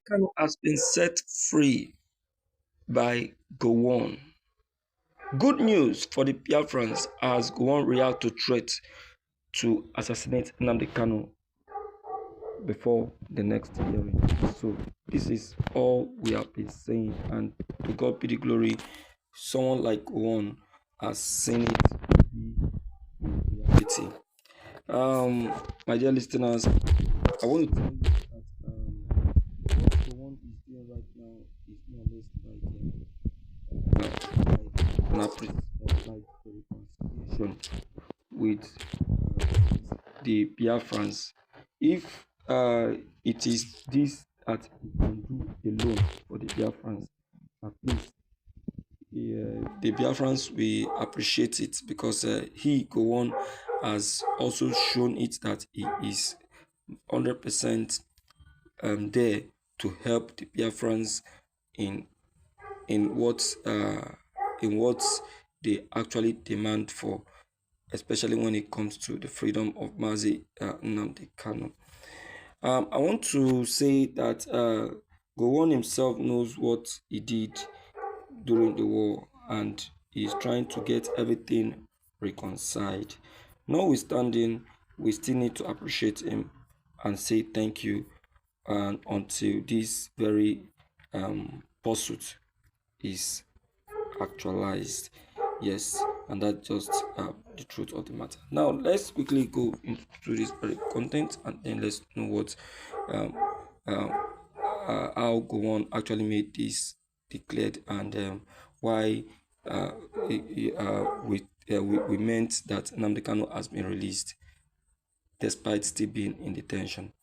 Kanu has been set free by Gowon. Good news for the Biafrans as Gowon react to threat to assassinate Nnamdi Kanu before the next hearing. So this is all we have been saying, and to God be the glory. Someone like Gowon has seen it be in reality. My dear listeners, I want to tell you that what Gowon is doing right now is more or less like a reconciliation with the Biafrans. If it is this that he can do alone for the Biafrans, at least the Biafrans will appreciate it because he, Gowon, has also shown it that he is 100% there to help the Biafrans in in what uh, in what they actually demand for, especially when it comes to the freedom of Mazi Nnamdi Kanu. I want to say that Gowon himself knows what he did during the war and he's trying to get everything reconciled. Notwithstanding, we still need to appreciate him and say thank you and until this very pursuit is actualized. Yes, and that's just the truth of the matter. Now, let's quickly go into this very content and then let's know what um, uh, how Gowon actually made this declared and why we meant that Nnamdi Kanu has been released despite still being in detention.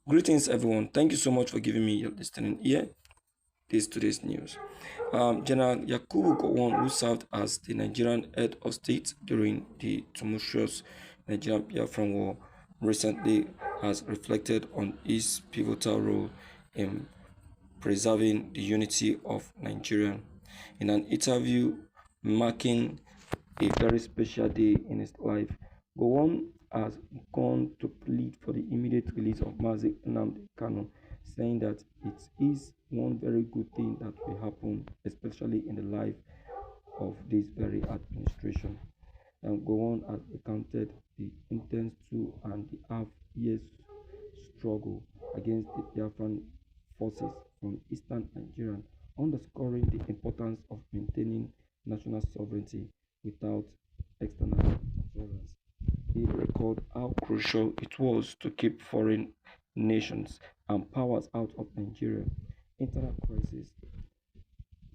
Greetings, everyone. Thank you so much for giving me your listening ear. This today's news. General Yakubu Gowon, who served as the Nigerian head of state during the tumultuous Nigerian Biafran War, recently has reflected on his pivotal role in preserving the unity of Nigeria. In an interview marking a very special day in his life, Gowon has gone to plead for the immediate release of Mazi Nnamdi Kanu, saying that it is one very good thing that will happen, especially in the life of this very administration. And Gowon has recounted the intense 2.5 years struggle against the Biafran forces from eastern Nigeria, underscoring the importance of maintaining national sovereignty without external interference. He recalled how crucial it was to keep foreign nations and powers out of Nigeria internal crisis,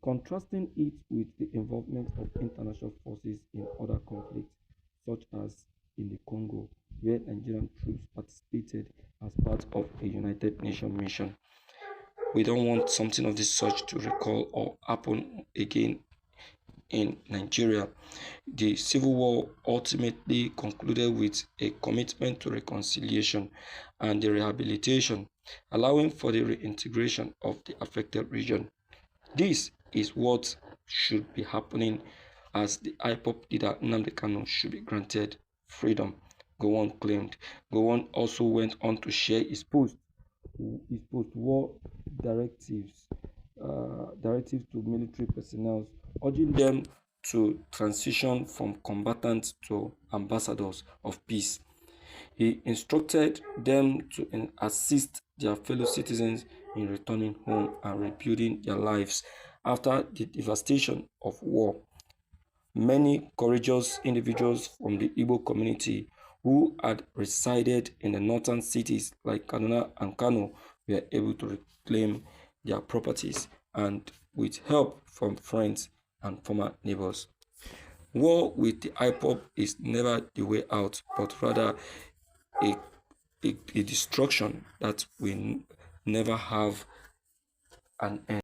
contrasting it with the involvement of international forces in other conflicts, such as in the Congo, where Nigerian troops participated as part of a United Nations mission. We don't want something of this sort to recall or happen again in Nigeria. The civil war ultimately concluded with a commitment to reconciliation and the rehabilitation, allowing for the reintegration of the affected region. This is what should be happening as the IPOP leader Nnamdi Kanu should be granted freedom, Gowon claimed. Gowon also went on to share his post-war directives, directives to military personnel, urging them to transition from combatants to ambassadors of peace. He instructed them to assist their fellow citizens in returning home and rebuilding their lives after the devastation of war. Many courageous individuals from the Igbo community who had resided in the northern cities like Kaduna and Kanu were able to reclaim their properties and with help from friends and former neighbors. War with the IPOP is never the way out, but rather a, a destruction that will never have an end.